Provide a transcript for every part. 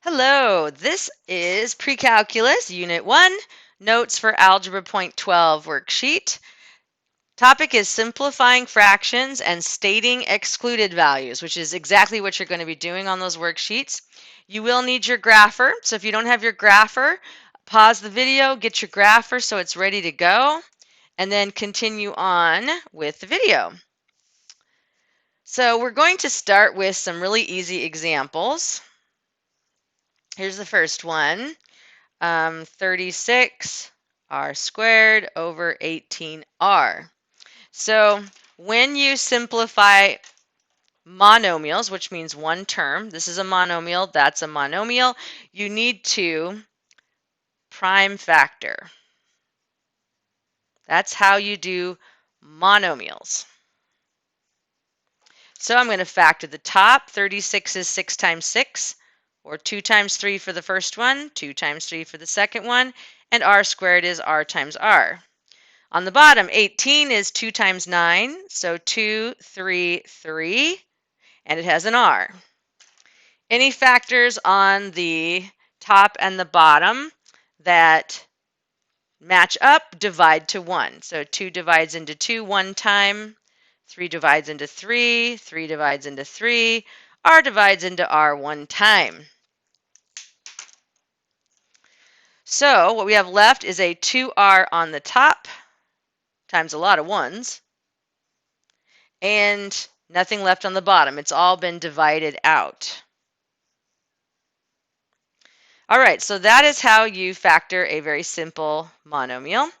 Hello, this is Pre-Calculus, Unit 1, Notes for Algebra Point 12 worksheet. Topic is simplifying fractions and stating excluded values, which is exactly what you're going to be doing on those worksheets. You will need your grapher, so if you don't have your grapher, pause the video, get your grapher so it's ready to go, and then continue on with the video. So we're going to start with some really easy examples. Here's the first one. 36 r squared over 18r. So when you simplify monomials, which means one term, this is a monomial, that's a monomial, you need to prime factor. That's how you do monomials. So I'm going to factor the top. 36 is 6 times 6, or 2 times 3 for the first one, 2 times 3 for the second one, and r squared is r times r. On the bottom, 18 is 2 times 9, so 2, 3, 3, and it has an r. Any factors on the top and the bottom that match up, divide to 1. So 2 divides into 2 one time, 3 divides into 3, 3 divides into 3, r divides into r one time. So what we have left is a 2r on the top times a lot of ones, and nothing left on the bottom. It's all been divided out. All right, so that is how you factor a very simple monomial.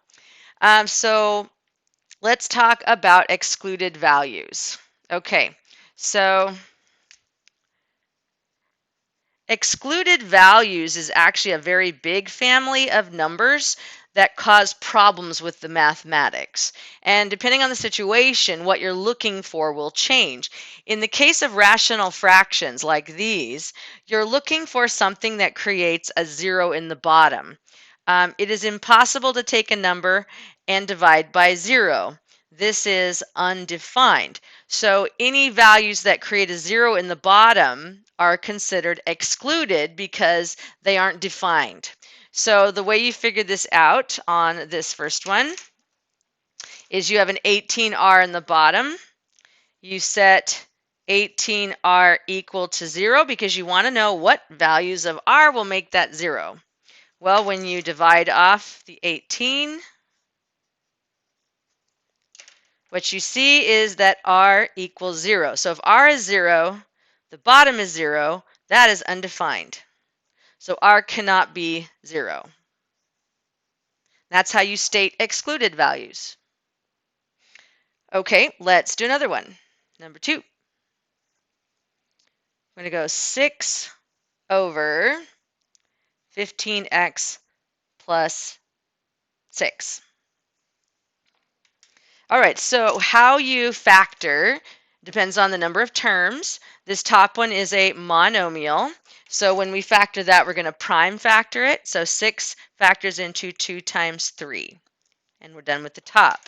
So let's talk about excluded values. Okay, so excluded values is actually a very big family of numbers that cause problems with the mathematics. And depending on the situation, what you're looking for will change. In the case of rational fractions like these, you're looking for something that creates a zero in the bottom. It is impossible to take a number and divide by zero. This is undefined. So any values that create a zero in the bottom are considered excluded because they aren't defined. So the way you figure this out on this first one is you have an 18r in the bottom. You set 18r equal to 0 because you want to know what values of r will make that 0. Well, when you divide off the 18, what you see is that r equals 0. So if r is 0, the bottom is 0, that is undefined. So r cannot be 0. That's how you state excluded values. Okay, let's do another one. Number 2. I'm going to go 6 over 15x plus 6. All right, so how you factor depends on the number of terms. This top one is a monomial. So when we factor that, we're going to prime factor it. So 6 factors into 2 times 3. And we're done with the top.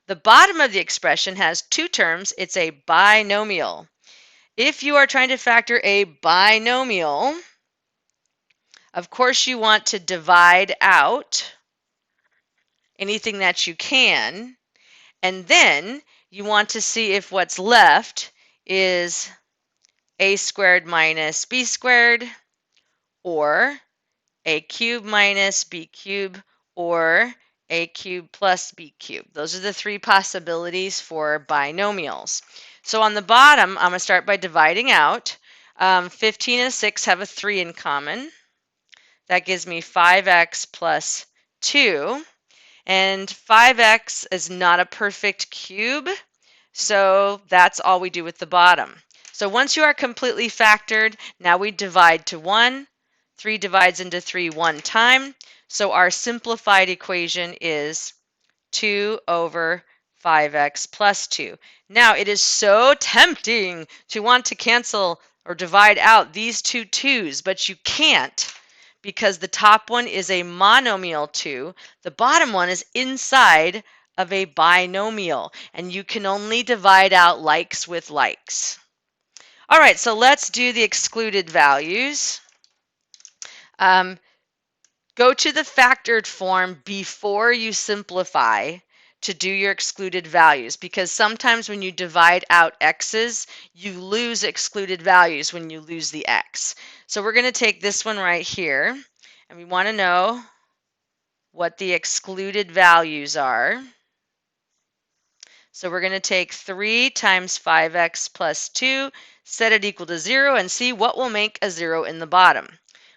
The bottom of the expression has 2 terms. It's a binomial. If you are trying to factor a binomial, of course you want to divide out anything that you can, and then you want to see if what's left is a squared minus b squared, or a cubed minus b cubed, or a cubed plus b cubed. Those are the 3 possibilities for binomials. So on the bottom, I'm going to start by dividing out. 15 and 6 have a 3 in common. That gives me 5x plus 2. And 5x is not a perfect cube, so that's all we do with the bottom. So once you are completely factored, now we divide to 1. 3 divides into 3 one time. So our simplified equation is 2 over 5x plus 2. Now it is so tempting to want to cancel or divide out these two 2's, but you can't, because the top one is a monomial 2. The bottom one is inside of a binomial, and you can only divide out likes with likes. All right, so let's do the excluded values. Um, Go to the factored form before you simplify to do your excluded values, because sometimes when you divide out x's, you lose excluded values when you lose the x. So we're going to take this one right here, and we want to know what the excluded values are. So we're going to take 3 times 5x plus 2, set it equal to 0, and see what will make a 0 in the bottom.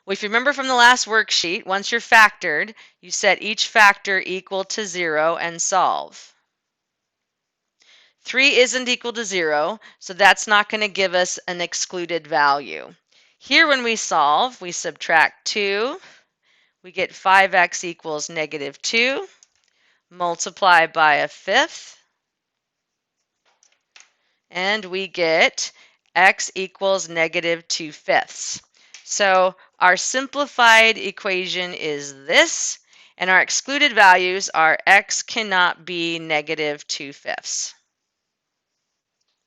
Well, if you remember from the last worksheet, once you're factored, you set each factor equal to 0 and solve. 3 isn't equal to 0, so that's not going to give us an excluded value. Here when we solve, we subtract 2, we get 5x equals negative 2, multiply by a fifth, and we get x equals negative 2/5. So our simplified equation is this, and our excluded values are x cannot be negative 2/5.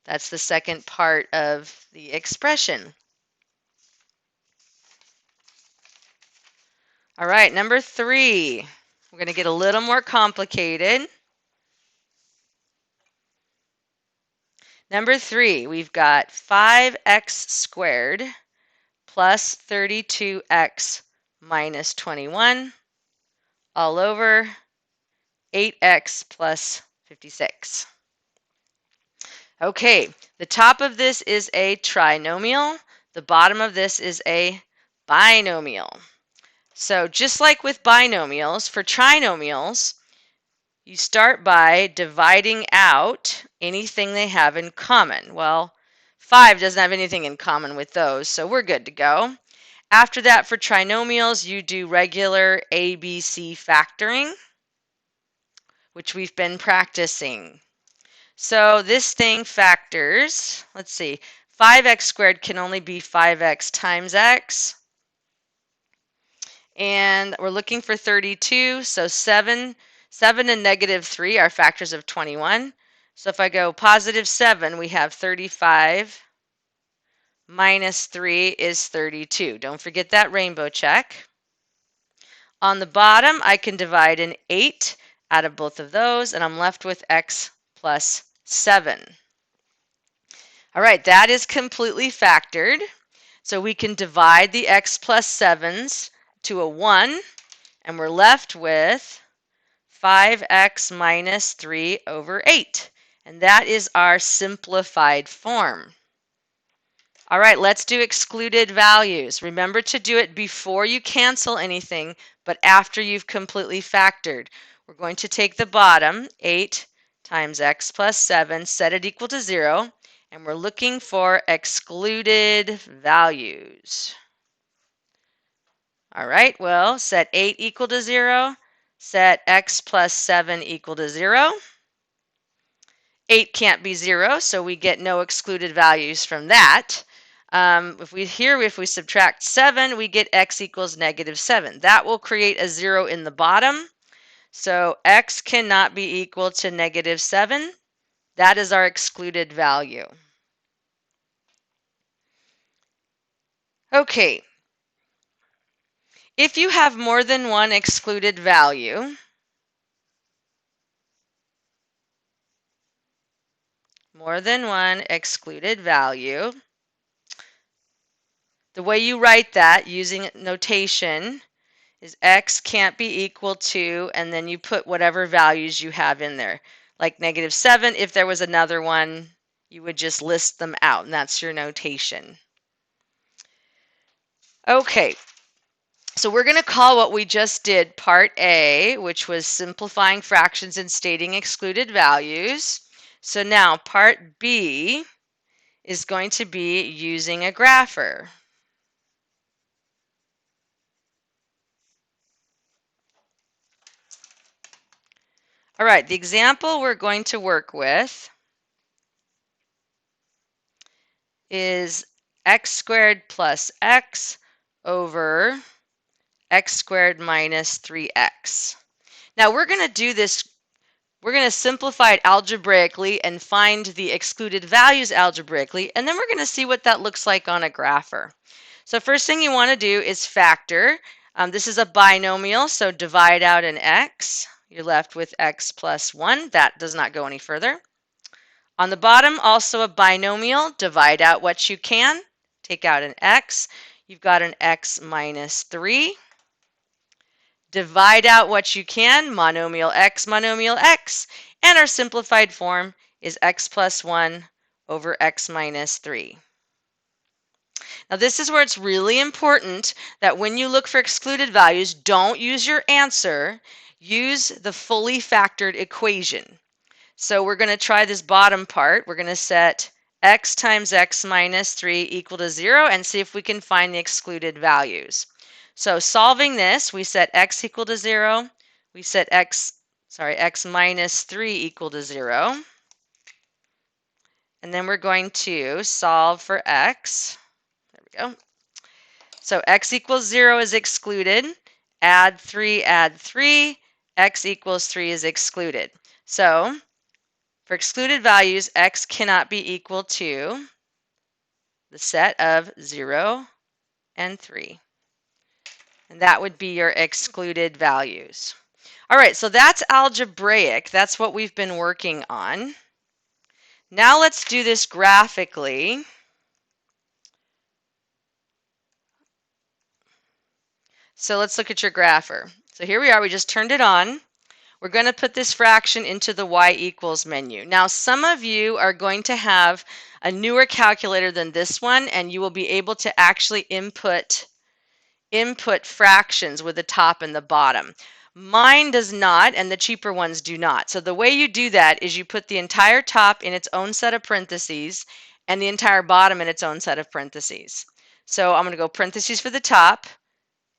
That's the second part of the expression. All right, number 3. We're going to get a little more complicated. Number 3, we've got 5x squared plus 32x minus 21 all over 8x plus 56. Okay, the top of this is a trinomial. The bottom of this is a binomial. So just like with binomials, for trinomials, you start by dividing out anything they have in common. Well, 5 doesn't have anything in common with those, so we're good to go. After that, for trinomials, you do regular ABC factoring, which we've been practicing. So this thing factors, let's see, 5x squared can only be 5x times x. And we're looking for 32, so 7 and negative 3 are factors of 21. So if I go positive 7, we have 35 minus 3 is 32. Don't forget that rainbow check. On the bottom, I can divide an 8 out of both of those, and I'm left with x plus 7. All right, that is completely factored. So we can divide the x plus 7s to a 1, and we're left with 5x minus 3 over 8. And that is our simplified form. All right, let's do excluded values. Remember to do it before you cancel anything, but after you've completely factored. We're going to take the bottom, 8 times x plus 7, set it equal to 0, and we're looking for excluded values. All right, well, set 8 equal to 0, set x plus 7 equal to 0. 8 can't be 0, so we get no excluded values from that. If we subtract 7, we get x equals negative 7. That will create a 0 in the bottom. So x cannot be equal to negative 7. That is our excluded value. Okay. If you have more than one excluded value, the way you write that using notation is x can't be equal to, and then you put whatever values you have in there. Like negative 7, if there was another one, you would just list them out, and that's your notation. Okay, so we're going to call what we just did Part A, which was simplifying fractions and stating excluded values. So now Part B is going to be using a grapher. All right, the example we're going to work with is x squared plus x over x squared minus 3x. Now we're going to do this, we're going to simplify it algebraically and find the excluded values algebraically, and then we're going to see what that looks like on a grapher. So first thing you want to do is factor. This is a binomial, so divide out an x. You're left with x plus 1. That does not go any further. On the bottom, also a binomial. Divide out what you can. Take out an x. You've got an x minus 3. Divide out what you can. Monomial x, and our simplified form is x plus 1 over x minus 3. Now this is where it's really important that when you look for excluded values, don't use your answer, use the fully factored equation. So we're going to try this bottom part. We're going to set x times x minus 3 equal to 0 and see if we can find the excluded values. So solving this, we set x equal to 0. We set x minus 3 equal to 0. And then we're going to solve for x. There we go. So x equals 0 is excluded. Add 3, x equals 3 is excluded. So for excluded values, x cannot be equal to the set of 0 and 3. And that would be your excluded values. All right, so that's algebraic. That's what we've been working on. Now let's do this graphically. So let's look at your grapher. So here we are, we just turned it on. We're going to put this fraction into the y equals menu. Now some of you are going to have a newer calculator than this one, and you will be able to actually input fractions with the top and the bottom. Mine does not, and the cheaper ones do not. So the way you do that is you put the entire top in its own set of parentheses and the entire bottom in its own set of parentheses. So I'm going to go parentheses for the top,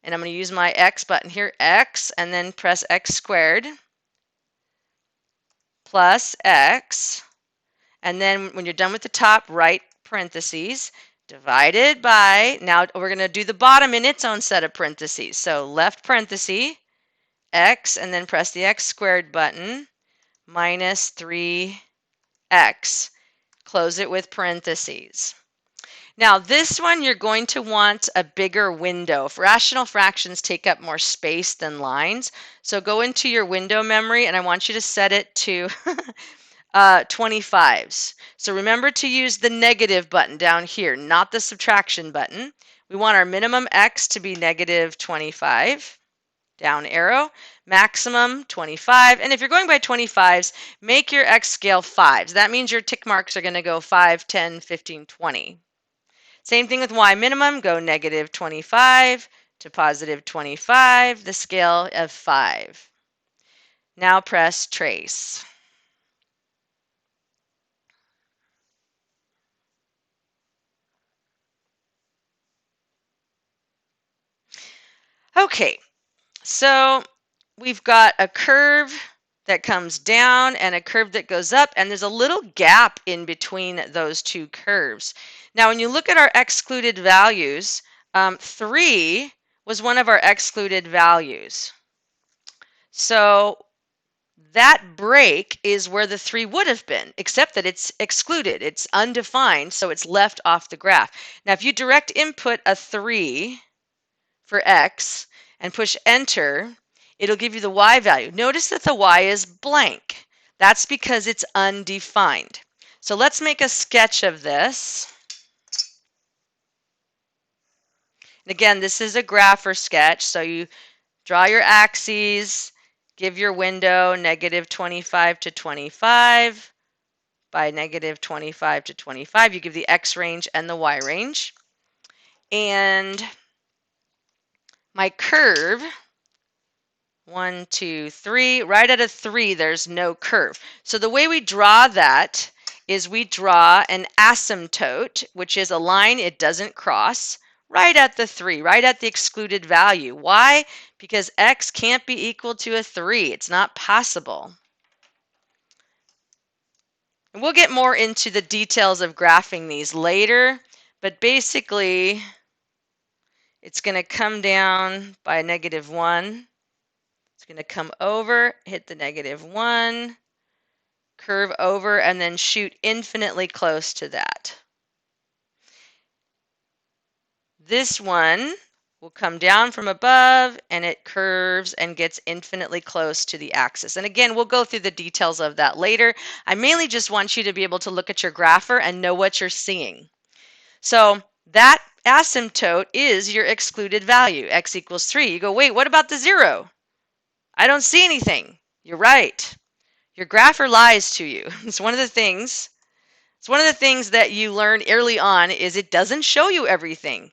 and I'm going to use my x button here, x, and then press x squared plus x, and then when you're done with the top, write parentheses, divided by, now we're going to do the bottom in its own set of parentheses. So left parenthesis, x, and then press the x squared button, minus 3x. Close it with parentheses. Now this one you're going to want a bigger window. Rational fractions take up more space than lines. So go into your window memory and I want you to set it to 25s. So remember to use the negative button down here, not the subtraction button. We want our minimum x to be negative 25. Down arrow, maximum 25. And if you're going by 25s, make your x scale 5s. That means your tick marks are going to go 5, 10, 15, 20. Same thing with y minimum, go negative 25 to positive 25, the scale of 5. Now press trace. Okay, so we've got a curve that comes down and a curve that goes up, and there's a little gap in between those two curves. Now, when you look at our excluded values, 3 was one of our excluded values. So that break is where the 3 would have been, except that it's excluded. It's undefined, so it's left off the graph. Now, if you direct input a 3 for x and push enter, it'll give you the y value. Notice that the y is blank. That's because it's undefined. So let's make a sketch of this. And again, this is a grapher sketch, so you draw your axes, give your window negative 25 to 25 by negative 25 to 25. You give the x range and the y range. And my curve, 1, 2, 3, right at a 3, there's no curve. So the way we draw that is we draw an asymptote, which is a line it doesn't cross, right at the 3, right at the excluded value. Why? Because x can't be equal to a 3. It's not possible. And we'll get more into the details of graphing these later, but basically it's going to come down by negative 1. It's going to come over, hit the negative 1, curve over, and then shoot infinitely close to that. This one will come down from above and it curves and gets infinitely close to the axis. And again, we'll go through the details of that later. I mainly just want you to be able to look at your grapher and know what you're seeing. So that asymptote is your excluded value, x equals 3. You go, wait, what about the 0? I don't see anything. You're right. Your grapher lies to you. It's one of the things that you learn early on is it doesn't show you everything.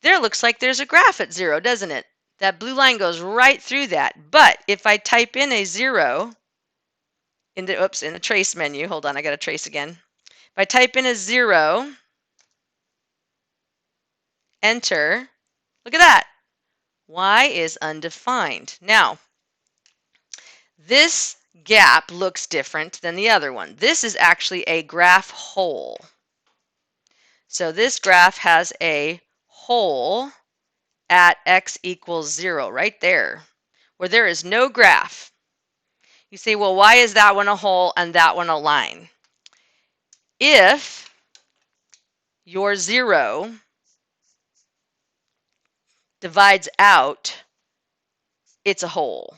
There looks like there's a graph at 0, doesn't it? That blue line goes right through that. But if I type in a 0 in the trace menu, hold on, I got to trace again. If I type in a 0, enter, look at that. Y is undefined. Now, this gap looks different than the other one. This is actually a graph hole. So this graph has a hole at x equals 0 right there, where there is no graph. You say, well, why is that one a hole and that one a line? If your 0 divides out, it's a hole.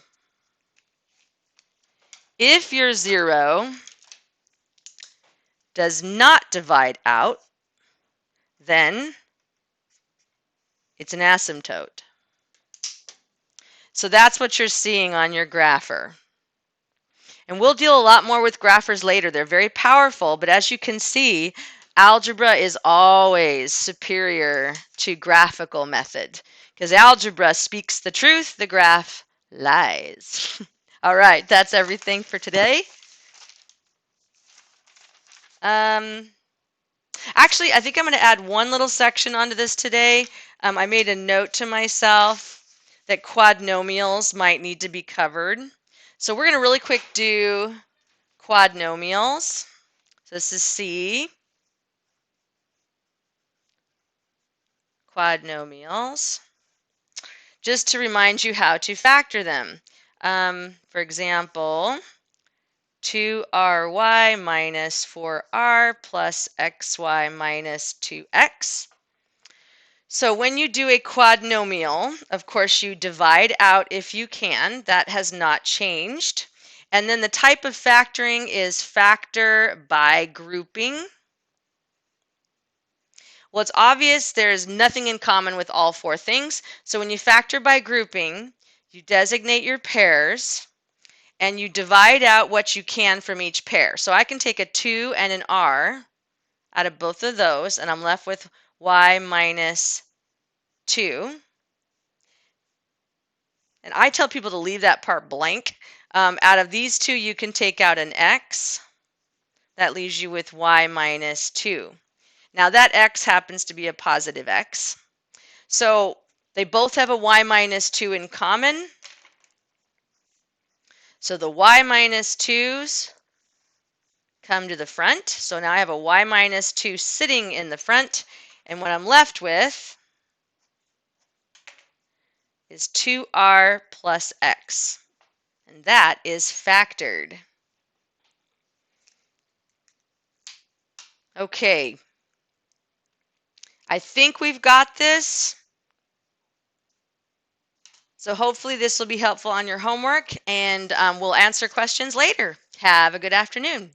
If your 0 does not divide out, then it's an asymptote. So that's what you're seeing on your grapher. And we'll deal a lot more with graphers later. They're very powerful, but as you can see, algebra is always superior to graphical method because algebra speaks the truth, the graph lies. All right, that's everything for today. Actually, I think I'm going to add one little section onto this today. I made a note to myself that quadnomials might need to be covered. So we're going to really quick do quadnomials. So this is C. Quadnomials. Just to remind you how to factor them. For example, 2ry minus 4r plus xy minus 2x. So when you do a quadnomial, of course you divide out if you can. That has not changed. And then the type of factoring is factor by grouping. Well, it's obvious there's nothing in common with all four things. So when you factor by grouping, you designate your pairs and you divide out what you can from each pair. So I can take a 2 and an r out of both of those, and I'm left with y minus 2. And I tell people to leave that part blank. Out of these two, you can take out an x. That leaves you with y minus 2. Now that x happens to be a positive x. So they both have a y minus 2 in common. So the y minus 2's come to the front. So now I have a y minus 2 sitting in the front. And what I'm left with is 2r plus x. And that is factored. Okay. I think we've got this. So hopefully this will be helpful on your homework, and we'll answer questions later. Have a good afternoon.